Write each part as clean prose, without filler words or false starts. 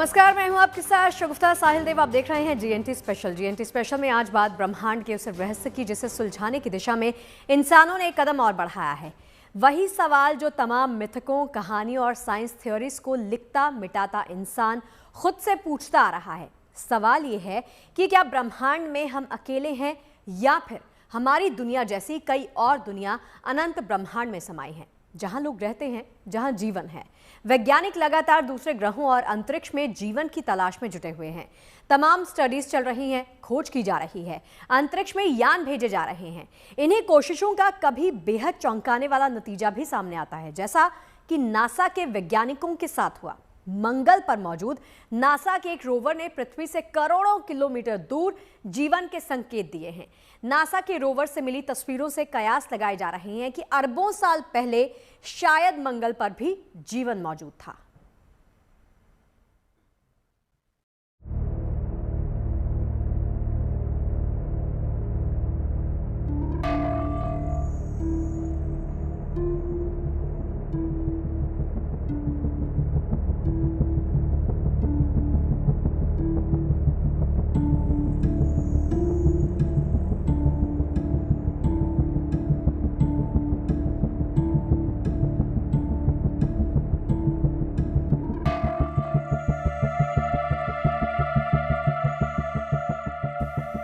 नमस्कार, मैं हूं आपके साथ शगुफ्ता साहिल देव। आप देख रहे हैं जीएनटी स्पेशल। जीएनटी स्पेशल में आज बात ब्रह्मांड के उस रहस्य की जिसे सुलझाने की दिशा में इंसानों ने एक कदम और बढ़ाया है। वही सवाल जो तमाम मिथकों, कहानियों और साइंस थ्योरीज को लिखता मिटाता इंसान खुद से पूछता आ रहा है। सवाल ये है कि क्या ब्रह्मांड में हम अकेले हैं या फिर हमारी दुनिया जैसी कई और दुनिया अनंत ब्रह्मांड में समाई हैं, जहां लोग रहते हैं, जहां जीवन है। वैज्ञानिक लगातार दूसरे ग्रहों और अंतरिक्ष में जीवन की तलाश में जुटे हुए हैं। तमाम स्टडीज चल रही हैं, खोज की जा रही है, अंतरिक्ष में यान भेजे जा रहे हैं। इन्हीं कोशिशों का कभी बेहद चौंकाने वाला नतीजा भी सामने आता है, जैसा कि नासा के वैज्ञानिकों के साथ हुआ। मंगल पर मौजूद नासा के एक रोवर ने पृथ्वी से करोड़ों किलोमीटर दूर जीवन के संकेत दिए हैं। नासा के रोवर से मिली तस्वीरों से कयास लगाए जा रहे हैं कि अरबों साल पहले शायद मंगल पर भी जीवन मौजूद था।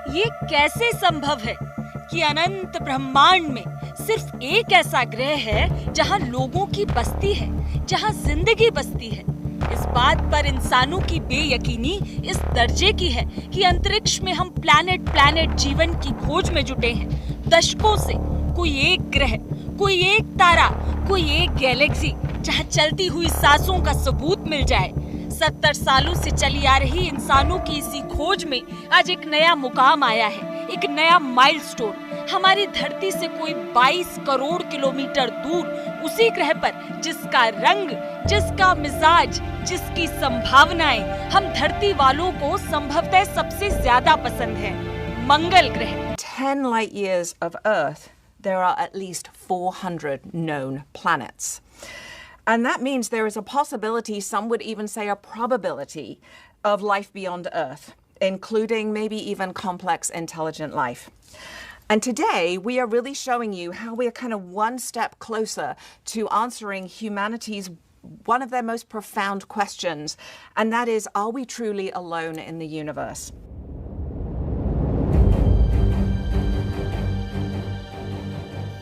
ये कैसे संभव है कि अनंत ब्रह्मांड में सिर्फ एक ऐसा ग्रह है जहां लोगों की बस्ती है, जहां जिंदगी बसती है। इस बात पर इंसानों की बेयकीनी इस दर्जे की है कि अंतरिक्ष में हम प्लैनेट जीवन की खोज में जुटे हैं। दशकों से कोई एक ग्रह, कोई एक तारा, कोई एक गैलेक्सी जहां चलती हुई सांसों का सबूत मिल जाए। 70 सालों से चली आ रही इंसानों की इसी खोज में आज एक नया मुकाम आया है, एक नया माइलस्टोन। हमारी धरती से कोई 22 करोड़ किलोमीटर दूर उसी ग्रह पर जिसका रंग, जिसका मिजाज, जिसकी संभावनाएं हम धरती वालों को संभवतः सबसे ज्यादा पसंद है, मंगल ग्रह। 10 light years of Earth, there are at least 400 known planets. And that means there is a possibility, some would even say a probability, of life beyond Earth, including maybe even complex intelligent life. And today we are really showing you how we are kind of one step closer to answering humanity's one of their most profound questions, and that is, are we truly alone in the universe?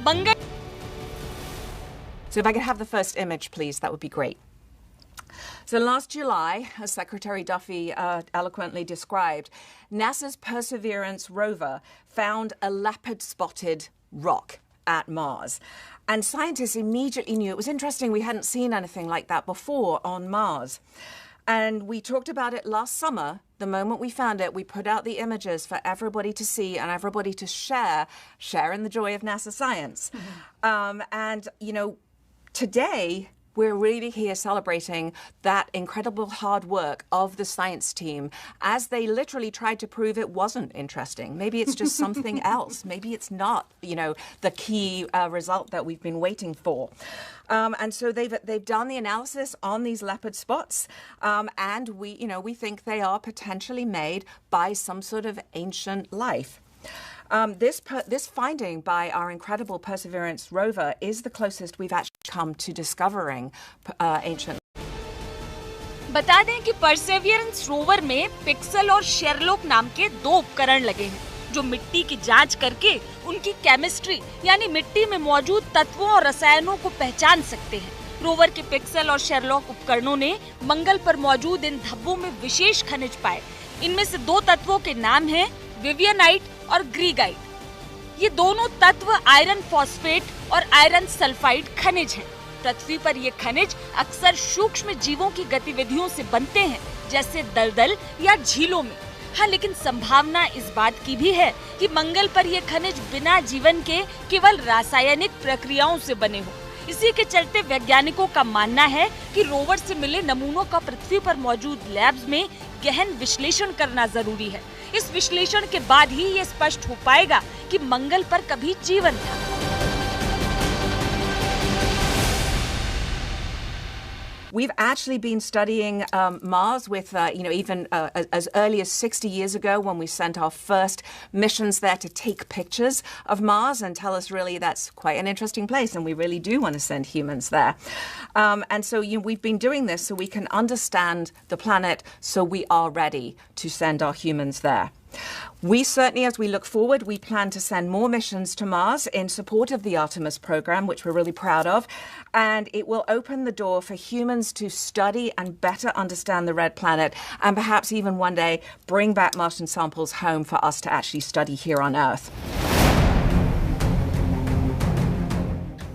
Mangal. So if I could have the first image, please, that would be great. So last July, as Secretary Duffy eloquently described, NASA's Perseverance rover found a leopard-spotted rock at Mars. And scientists immediately knew. It was interesting, we hadn't seen anything like that before on Mars. And we talked about it last summer. The moment we found it, we put out the images for everybody to see and everybody to share in the joy of NASA science. And, you know, today, we're really here celebrating that incredible hard work of the science team as they literally tried to prove it wasn't interesting. Maybe it's just something else. Maybe it's not, you know, the key result that we've been waiting for. And so they've done the analysis on these leopard spots, and we think they are potentially made by some sort of ancient life. This finding by our incredible Perseverance rover is the closest we've actually come to discovering ancient. बता दें कि परसेवियरेंस rover में pixel और Sherlock नाम के 2 उपकरण लगे हैं, जो मिट्टी की जांच करके उनकी केमिस्ट्री यानी मिट्टी में मौजूद तत्वों और रसायनों को पहचान सकते हैं। रोवर के पिक्सल और शेरलॉक उपकरणों ने मंगल पर मौजूद इन धब्बों में विशेष खनिज पाए। इनमें से 2 तत्वों के नाम हैं विवियनाइट और ग्रीगाइट। ये दोनों तत्व आयरन फॉस्फेट और आयरन सल्फाइड खनिज हैं। पृथ्वी पर ये खनिज अक्सर सूक्ष्म जीवों की गतिविधियों से बनते हैं, जैसे दलदल या झीलों में। हाँ, लेकिन संभावना इस बात की भी है कि मंगल पर ये खनिज बिना जीवन के केवल रासायनिक प्रक्रियाओं से बने हों। इसी के चलते वैज्ञानिकों का मानना है कि रोवर से मिले नमूनों का पृथ्वी पर मौजूद लैब्स में गहन विश्लेषण करना जरूरी है। इस विश्लेषण के बाद ही ये स्पष्ट हो पाएगा कि मंगल पर कभी जीवन था। We've actually been studying Mars with, even as early as 60 years ago when we sent our first missions there to take pictures of Mars and tell us really that's quite an interesting place and we really do want to send humans there. And so we've been doing this so we can understand the planet so we are ready to send our humans there. We certainly, as we look forward, we plan to send more missions to Mars in support of the Artemis program, which we're really proud of. And it will open the door for humans to study and better understand the red planet and perhaps even one day bring back Martian samples home for us to actually study here on Earth.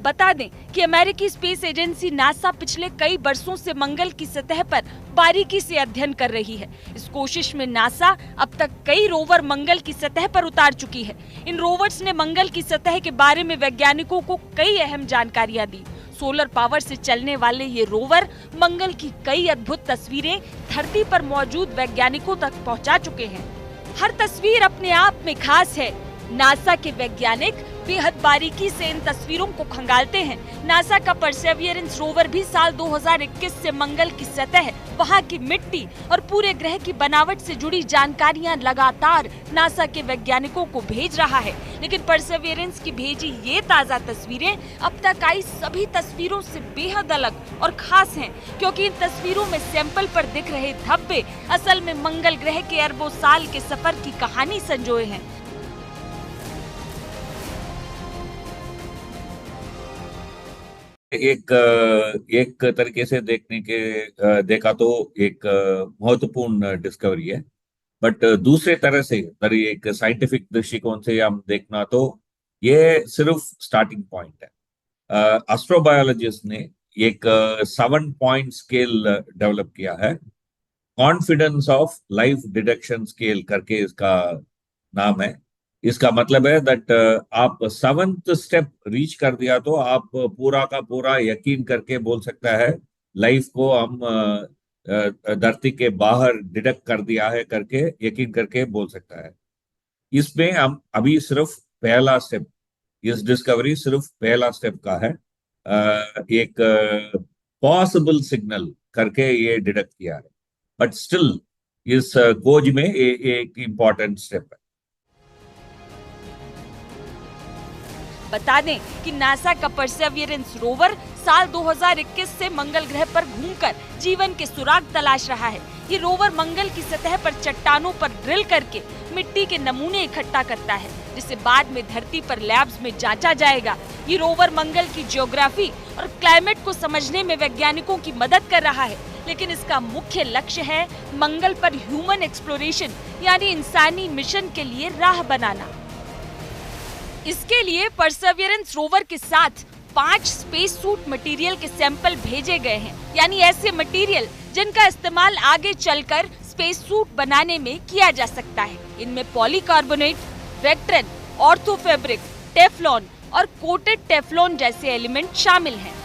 बता दें कि अमेरिकी space agency NASA पिछले कई वर्षों से मंगल की सतह पर बारीकी से अध्ययन कर रही है। इस कोशिश में नासा अब तक कई रोवर मंगल की सतह पर उतार चुकी है। इन रोवर्स ने मंगल की सतह के बारे में वैज्ञानिकों को कई अहम जानकारियां दी। सोलर पावर से चलने वाले ये रोवर मंगल की कई अद्भुत तस्वीरें धरती पर मौजूद वैज्ञानिकों तक पहुंचा चुके हैं। हर तस्वीर अपने आप में खास है। नासा के वैज्ञानिक बेहद बारीकी से इन तस्वीरों को खंगालते हैं। नासा का परसेवियरेंस रोवर भी साल 2021 से मंगल की सतह, वहां की मिट्टी और पूरे ग्रह की बनावट से जुड़ी जानकारियां लगातार नासा के वैज्ञानिकों को भेज रहा है। लेकिन परसेवियरेंस की भेजी ये ताज़ा तस्वीरें अब तक आई सभी तस्वीरों से बेहद अलग और खास हैं, क्योंकि इन तस्वीरों में सैंपल पर दिख रहे धब्बे असल में मंगल ग्रह के अरबों साल के सफर की कहानी संजोए हैं। एक तरीके से देखा तो एक महत्वपूर्ण डिस्कवरी है, बट दूसरे तरह से एक साइंटिफिक दृष्टिकोण से हम देखना तो ये सिर्फ स्टार्टिंग पॉइंट है। एस्ट्रोबायोलॉजिस्ट ने एक 7-point स्केल डेवलप किया है, confidence of life detection scale करके इसका नाम है। इसका मतलब है दैट आप 7th स्टेप रीच कर दिया तो आप पूरा का पूरा यकीन करके बोल सकता है लाइफ को हम धरती के बाहर डिटेक्ट कर दिया है करके यकीन करके बोल सकता है। इसमें हम अभी सिर्फ पहला स्टेप, इस डिस्कवरी सिर्फ पहला स्टेप का है। एक पॉसिबल सिग्नल करके ये डिटेक्ट किया है, बट स्टिल इस खोज में एक इम्पॉर्टेंट स्टेप है। बता दें कि नासा का परसेवियरेंस रोवर साल 2021 से मंगल ग्रह पर घूमकर जीवन के सुराग तलाश रहा है। ये रोवर मंगल की सतह पर चट्टानों पर ड्रिल करके मिट्टी के नमूने इकट्ठा करता है, जिसे बाद में धरती पर लैब्स में जांचा जाएगा। ये रोवर मंगल की ज्योग्राफी और क्लाइमेट को समझने में वैज्ञानिकों की मदद कर रहा है, लेकिन इसका मुख्य लक्ष्य है मंगल पर ह्यूमन एक्सप्लोरेशन यानी इंसानी मिशन के लिए राह बनाना। इसके लिए परसेवियरेंस रोवर के साथ 5 स्पेस सूट मटेरियल के सैंपल भेजे गए हैं, यानी ऐसे मटेरियल जिनका इस्तेमाल आगे चलकर स्पेस सूट बनाने में किया जा सकता है। इनमें पॉलीकार्बोनेट, वेक्ट्रेन, ऑर्थोफैब्रिक, टेफ्लॉन और कोटेड टेफ्लॉन जैसे एलिमेंट शामिल हैं।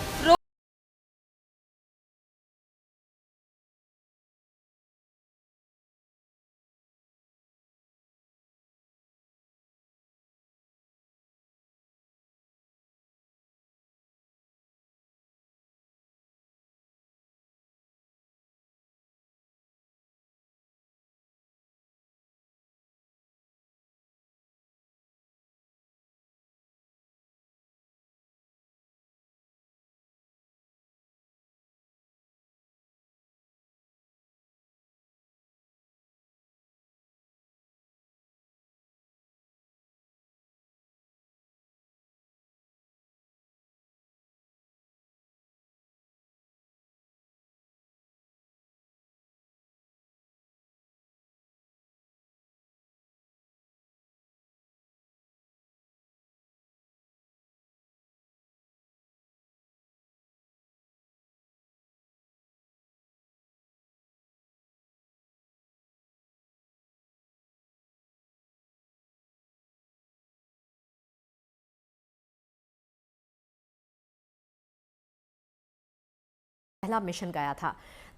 पहला मिशन गया था।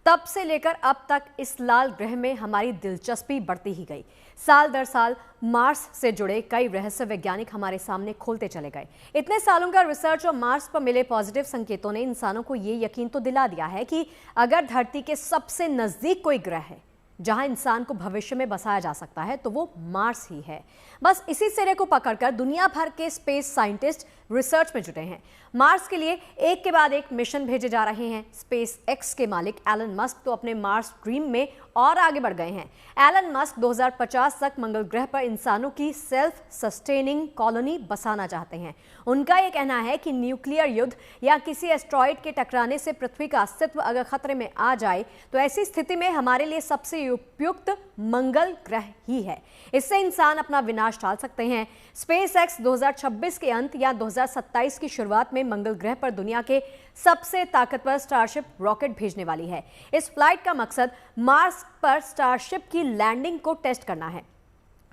तब से लेकर अब तक इस लाल ग्रह में हमारी दिलचस्पी बढ़ती ही गई। साल दर साल मार्स से जुड़े कई रहस्य वैज्ञानिक हमारे सामने खोलते चले गए। इतने सालों का रिसर्च और मार्स पर मिले पॉजिटिव संकेतों ने इंसानों को ये यकीन तो दिला दिया है कि अगर धरती के सबसे नजदीक कोई ग्रह है जहां इंसान को भविष्य में बसाया जा सकता है तो वो मार्स ही है। बस इसी सिरे को पकड़कर दुनिया भर के स्पेस साइंटिस्ट रिसर्च में जुटे हैं। मार्स के लिए एक के बाद एक मिशन भेजे जा रहे हैं। स्पेस एक्स के मालिक एलन मस्क तो अपने मार्स ड्रीम में और आगे बढ़ गए हैं। एलन मस्क 2050 तक मंगल ग्रह पर इंसानों की सेल्फ सस्टेनिंग कॉलोनी बसाना चाहते हैं। उनका यह कहना है कि न्यूक्लियर युद्ध या किसी एस्ट्रॉइड के टकराने से पृथ्वी का अस्तित्व अगर खतरे में आ जाए तो ऐसी स्थिति में हमारे लिए सबसे उपयुक्त मंगल ग्रह ही है। इससे इंसान अपना विनाश टाल सकते हैं। स्पेस एक्स 2026 के अंत या 2027 की शुरुआत में मंगल ग्रह पर दुनिया के सबसे ताकतवर स्टारशिप रॉकेट भेजने वाली है। इस फ्लाइट का मकसद मार्स पर स्टारशिप की लैंडिंग को टेस्ट करना है।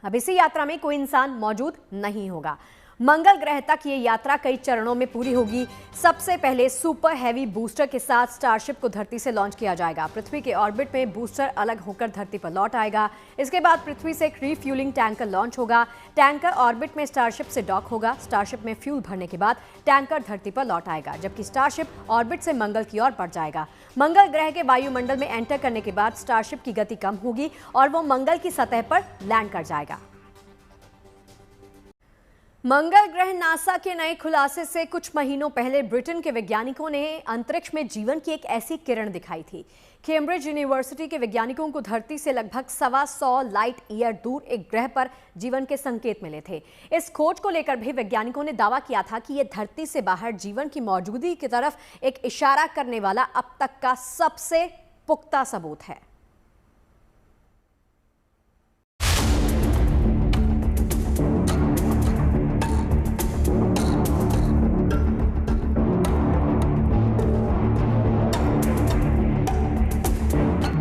अब इसी यात्रा में कोई इंसान मौजूद नहीं होगा। मंगल ग्रह तक ये यात्रा कई चरणों में पूरी होगी। सबसे पहले सुपर हैवी बूस्टर के साथ स्टारशिप को धरती से लॉन्च किया जाएगा। पृथ्वी के ऑर्बिट में बूस्टर अलग होकर धरती पर लौट आएगा। इसके बाद पृथ्वी से एक रिफ्यूलिंग टैंकर लॉन्च होगा। टैंकर ऑर्बिट में स्टारशिप से डॉक होगा। स्टारशिप में फ्यूल भरने के बाद टैंकर धरती पर लौट आएगा, जबकि स्टारशिप ऑर्बिट से मंगल की ओर बढ़ जाएगा। मंगल ग्रह के वायुमंडल में एंटर करने के बाद स्टारशिप की गति कम होगी और वो मंगल की सतह पर लैंड कर जाएगा। मंगल ग्रह नासा के नए खुलासे से कुछ महीनों पहले ब्रिटेन के वैज्ञानिकों ने अंतरिक्ष में जीवन की एक ऐसी किरण दिखाई थी। कैम्ब्रिज यूनिवर्सिटी के वैज्ञानिकों को धरती से लगभग 125 लाइट ईयर दूर एक ग्रह पर जीवन के संकेत मिले थे। इस खोज को लेकर भी वैज्ञानिकों ने दावा किया था कि यह धरती से बाहर जीवन की मौजूदगी की तरफ एक इशारा करने वाला अब तक का सबसे पुख्ता सबूत है।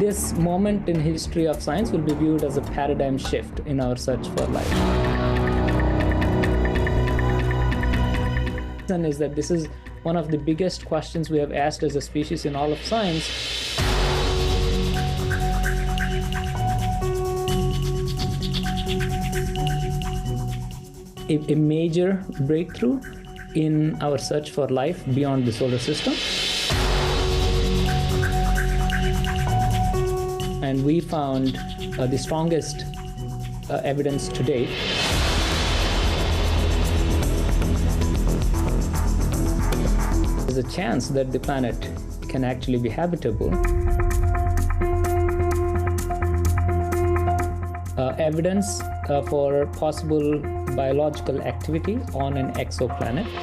This moment in history of science will be viewed as a paradigm shift in our search for life. The reason is that this is one of the biggest questions we have asked as a species in all of science. A major breakthrough in our search for life beyond the solar system. And we found the strongest evidence to date. There's a chance that the planet can actually be habitable. Evidence for possible biological activity on an exoplanet.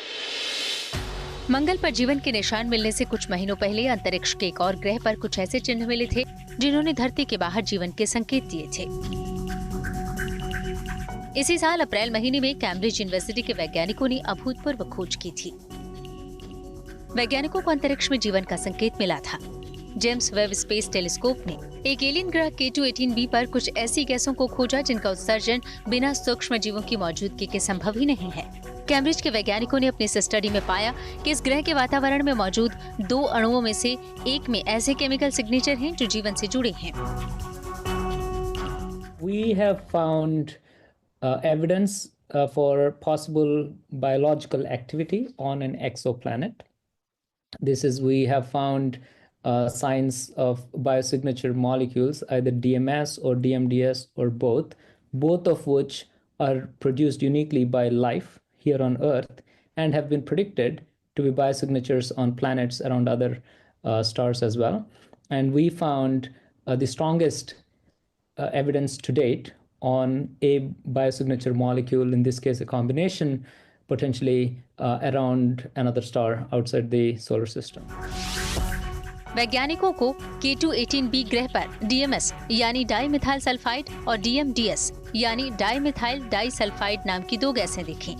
मंगल पर जीवन के निशान मिलने से कुछ महीनों पहले अंतरिक्ष के एक और ग्रह पर कुछ ऐसे चिन्ह मिले थे जिन्होंने धरती के बाहर जीवन के संकेत दिए थे। इसी साल अप्रैल महीने में कैम्ब्रिज यूनिवर्सिटी के वैज्ञानिकों ने अभूतपूर्व खोज की थी। वैज्ञानिकों को अंतरिक्ष में जीवन का संकेत मिला था। जेम्स वेब स्पेस टेलीस्कोप ने एक एलियन ग्रह K2-18b पर कुछ ऐसी गैसों को खोजा जिनका उत्सर्जन बिना सूक्ष्म जीवों की मौजूदगी के संभव ही नहीं है। कैम्ब्रिज के वैज्ञानिकों ने अपनी इस स्टडी में पाया कि इस ग्रह के वातावरण में मौजूद 2 अणुओं में से एक में ऐसे केमिकल सिग्नेचर हैं जो जीवन से जुड़े हैं। We have found evidence for possible biological activity on an exoplanet. This is, we have found signs of biosignature molecules, either DMS or DMDS or both of which are produced uniquely by life here on Earth and have been predicted to be biosignatures on planets around other stars as well. And we found the strongest evidence to date on a biosignature molecule, in this case a combination, potentially around another star outside the solar system. वैज्ञानिकों को K2-18b ग्रह पर DMS यानी dimethyl sulphide और DMDS यानी dimethyl disulphide नाम की 2 गैसें दिखीं।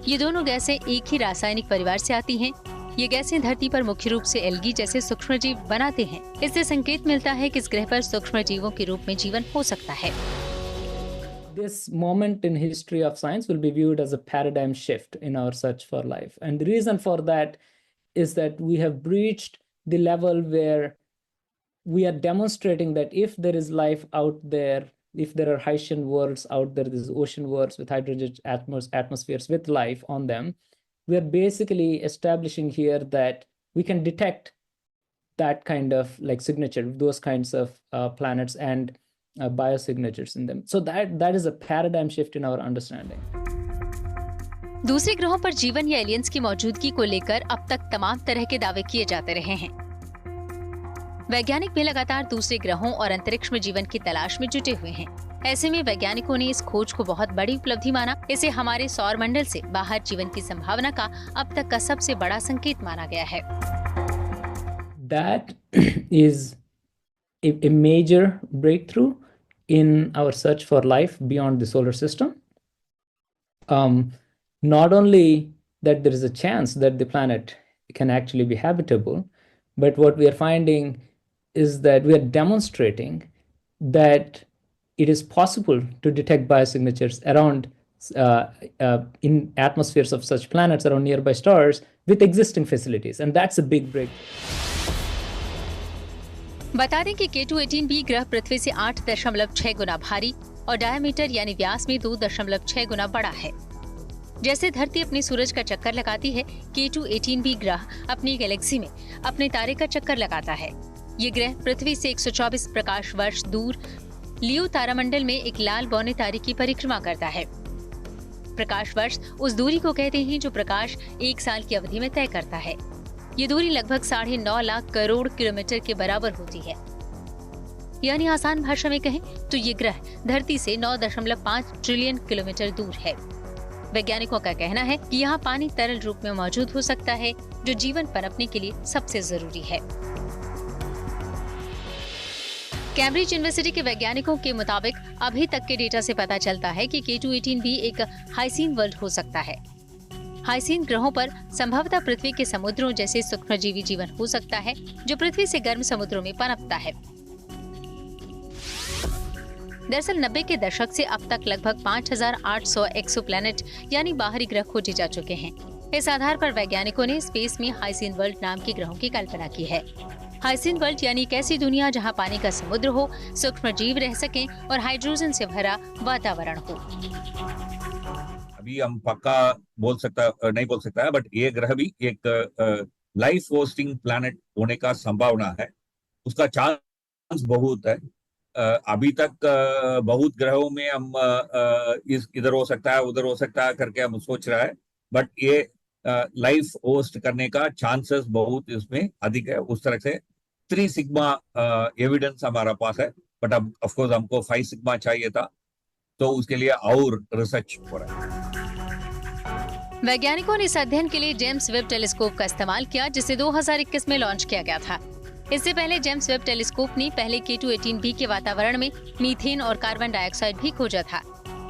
ये दोनों गैसें एक ही रासायनिक परिवार से आती हैं। ये गैसें धरती पर मुख्य रूप से एल्गी जैसे सूक्ष्मजीव बनाते हैं। इससे संकेत मिलता है कि इस ग्रह पर सूक्ष्मजीवों के रूप में जीवन हो सकता है। This moment in history of science will be viewed as a paradigm shift in our search for life. And the reason for that is that we have breached the level where we are demonstrating that if there is life out there, if there are Haitian worlds out there, these ocean worlds with hydrogen atmospheres with life on them, we are basically establishing here that we can detect that kind of like signature, those kinds of planets and biosignatures in them. So that is a paradigm shift in our understanding. दूसरे ग्रहों पर जीवन या aliens की मौजूदगी को लेकर अब तक तमाम तरह के दावे किए जाते रहे हैं। वैज्ञानिक भी लगातार दूसरे ग्रहों और अंतरिक्ष में जीवन की तलाश में जुटे हुए हैं। ऐसे में वैज्ञानिकों ने इस खोज को बहुत बड़ी उपलब्धि माना। इसे हमारे सौर मंडल से बाहर जीवन की संभावना का अब तक का सबसे बड़ा संकेत माना गया है। That is a major breakthrough in our search for life beyond the solar system. Not only that there is a chance that the planet can actually be habitable, but what we are finding is that we are demonstrating that it is possible to detect biosignatures around in atmospheres of such planets around nearby stars with existing facilities, and that's a big breakthrough. बता दें कि K2-18b ग्रह पृथ्वी से 8.6 गुना भारी और diameter यानी व्यास में 2.6 गुना बड़ा है। जैसे धरती अपने सूरज का चक्कर लगाती है, K2-18b ग्रह अपनी गैलेक्सी में अपने तारे का चक्कर लगाता है। ये ग्रह पृथ्वी से 124 प्रकाश वर्ष दूर लियो तारामंडल में एक लाल बौने तारे की परिक्रमा करता है। प्रकाश वर्ष उस दूरी को कहते हैं जो प्रकाश 1 साल की अवधि में तय करता है। ये दूरी लगभग 9.5 लाख करोड़ किलोमीटर के बराबर होती है। यानी आसान भाषा में कहें तो ये ग्रह धरती से 9.5 ट्रिलियन किलोमीटर दूर है। वैज्ञानिकों का कहना है कि यहाँ पानी तरल रूप में मौजूद हो सकता है, जो जीवन पनपने के लिए सबसे जरूरी है। कैम्ब्रिज यूनिवर्सिटी के वैज्ञानिकों के मुताबिक अभी तक के डेटा से पता चलता है कि K2-18b एक हाइसीन वर्ल्ड हो सकता है। हाइसीन ग्रहों पर संभवतः पृथ्वी के समुद्रों जैसे सूक्ष्मजीवी जीवन हो सकता है, जो पृथ्वी से गर्म समुद्रों में पनपता है। दरअसल 90 के दशक से अब तक लगभग 5,800 एक्सोप्लैनेट यानी बाहरी ग्रह खोजे जा चुके हैं। इस आधार पर वैज्ञानिकों ने स्पेस में हाइसीन वर्ल्ड नाम के ग्रहों की कल्पना की है। हाइसीन वर्ल्ड यानी एक ऐसी दुनिया जहां पानी का समुद्र हो, सूक्ष्म जीव रह सकें और हाइड्रोजन से भरा वातावरण हो। अभी हम पक्का नहीं बोल सकता है, बट ये ग्रह भी एक लाइफ होस्टिंग प्लैनेट होने का संभावना है, उसका चांस बहुत है। अभी तक बहुत ग्रहों में हम इधर हो सकता है उधर हो सकता है करके हम सोच रहा है, बट ये लाइफ होस्ट करने का चांसेस बहुत इसमें अधिक है। उस तरह से 3 सिग्मा एविडेंस हमारा पास है, बट अब ऑफ कोर्स हमको 5 सिग्मा चाहिए था, तो उसके लिए और रिसर्च हो रहा है। वैज्ञानिकों ने इस अध्ययन के लिए जेम्स वेब टेलीस्कोप का इस्तेमाल किया, जिसे 2021 में लॉन्च किया गया था। इससे पहले जेम्स वेब टेलीस्कोप ने पहले K2-18b के वातावरण में मीथेन और कार्बन डाइऑक्साइड भी खोजा था।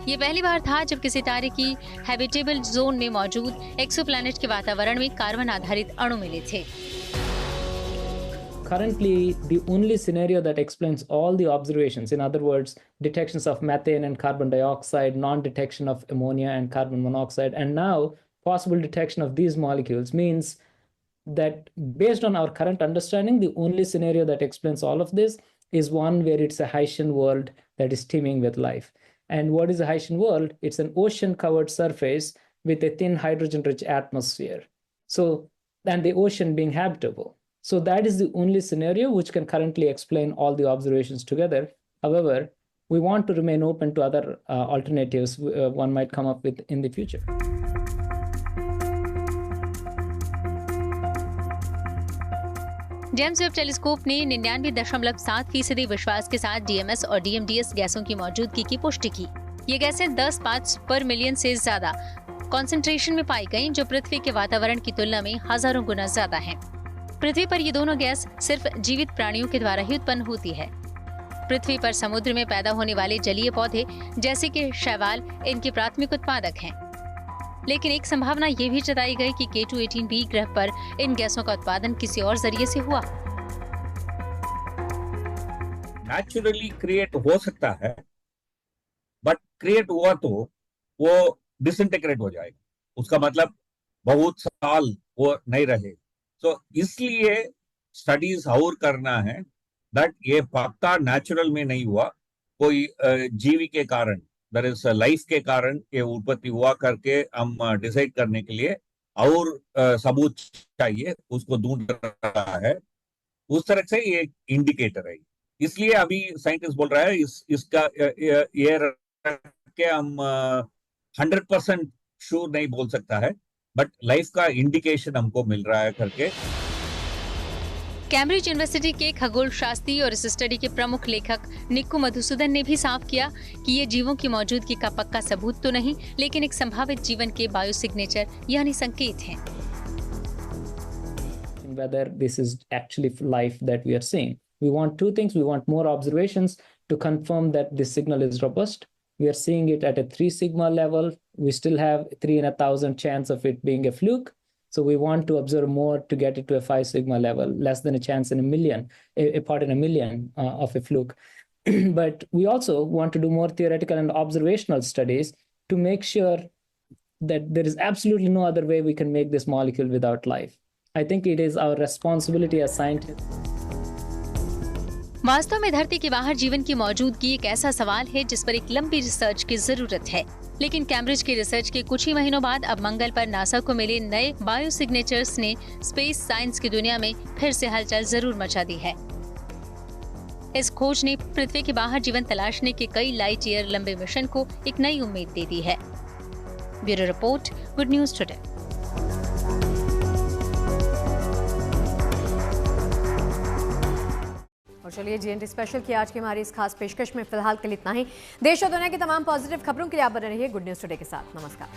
ये पहली बार था जब किसी तारे की हैबिटेबल जोन में मौजूद एक्सोप्लैनेट के वातावरण में कार्बन आधारित अणु मिले थे। Currently, the only scenario that explains all the observations, in other words, detections of methane and carbon dioxide, non-detection of ammonia and carbon monoxide, and now possible detection of these molecules, means that based on our current understanding, the only scenario that explains all of this is one where it's a Haitian world that is teeming with life. And what is a Haitian world? It's an ocean-covered surface with a thin hydrogen-rich atmosphere. So, and the ocean being habitable. So that is the only scenario which can currently explain all the observations together. However, we want to remain open to other alternatives one might come up with in the future. James Webb telescope ने 99.7% विश्वास के साथ DMS और DMDS गैसों की मौजूदगी की पुष्टि की। ये गैसें 10 पार्ट्स पर मिलियन से ज्यादा कॉन्सेंट्रेशन में पाई गईं, जो पृथ्वी के वातावरण की तुलना में हजारों गुना ज्यादा हैं। पृथ्वी पर ये दोनों गैस सिर्फ जीवित प्राणियों के द्वारा ही उत्पन्न होती है। पृथ्वी पर समुद्र में पैदा होने वाले जलीय पौधे जैसे कि शैवाल इनके प्राथमिक उत्पादक हैं। लेकिन एक संभावना ये भी जताई गई कि K2-18b ग्रह पर इन गैसों का उत्पादन किसी और जरिए से हुआ। नेचुरली क्रिएट हो सकता है, बट क्रिएट हुआ तो वो डिसइंटीग्रेट हो जाएगा, उसका मतलब बहुत साल वो नहीं रहे। तो इसलिए स्टडीज और करना है दैट ये पक्का नेचुरल में नहीं हुआ, कोई जीवी के कारण, दर इज लाइफ के कारण ये उत्पत्ति हुआ करके हम डिसाइड करने के लिए और सबूत चाहिए, उसको ढूंढ रहा है। उस तरह से ये एक इंडिकेटर है। इसलिए अभी साइंटिस्ट बोल रहा है इसका ये रख के हम 100% श्योर नहीं बोल सकता है, बट लाइफ का इंडिकेशन हमको मिल रहा है करके। कैम्ब्रिज यूनिवर्सिटी के खगोल शास्त्री और इस स्टडी के प्रमुख लेखक निक्कू मधुसूदन ने भी साफ किया कि ये जीवों की मौजूदगी का पक्का सबूत तो नहीं, लेकिन एक संभावित जीवन के बायोसिग्नेचर यानी संकेत हैं। Whether this is actually life that we are seeing. We want two things. We want more observations to confirm that this signal is robust. We are seeing it at a 3 sigma level. We still have 3 in 1,000 chance of it being a fluke. So we want to observe more to get it to a 5 sigma level, less than a chance in a million, a part in a million of a fluke. But we also want to do more theoretical and observational studies to make sure that there is absolutely no other way we can make this molecule without life. I think it is our responsibility as scientists. वास्तव में धरती के बाहर जीवन की मौजूदगी एक ऐसा सवाल है जिस पर एक लंबी रिसर्च की जरूरत है। लेकिन कैम्ब्रिज की रिसर्च के कुछ ही महीनों बाद अब मंगल पर नासा को मिले नए बायोसिग्नेचर्स ने स्पेस साइंस की दुनिया में फिर से हलचल जरूर मचा दी है। इस खोज ने पृथ्वी के बाहर जीवन तलाशने के कई लाइट ईयर लंबे मिशन को एक नई उम्मीद दे दी है। Bureau report, good news today. और चलिए जीएनटी स्पेशल की आज की हमारी इस खास पेशकश में फिलहाल के लिए इतना ही। देश और दुनिया की तमाम पॉजिटिव खबरों के लिए आप बने रहिए गुड न्यूज टुडे के साथ। नमस्कार।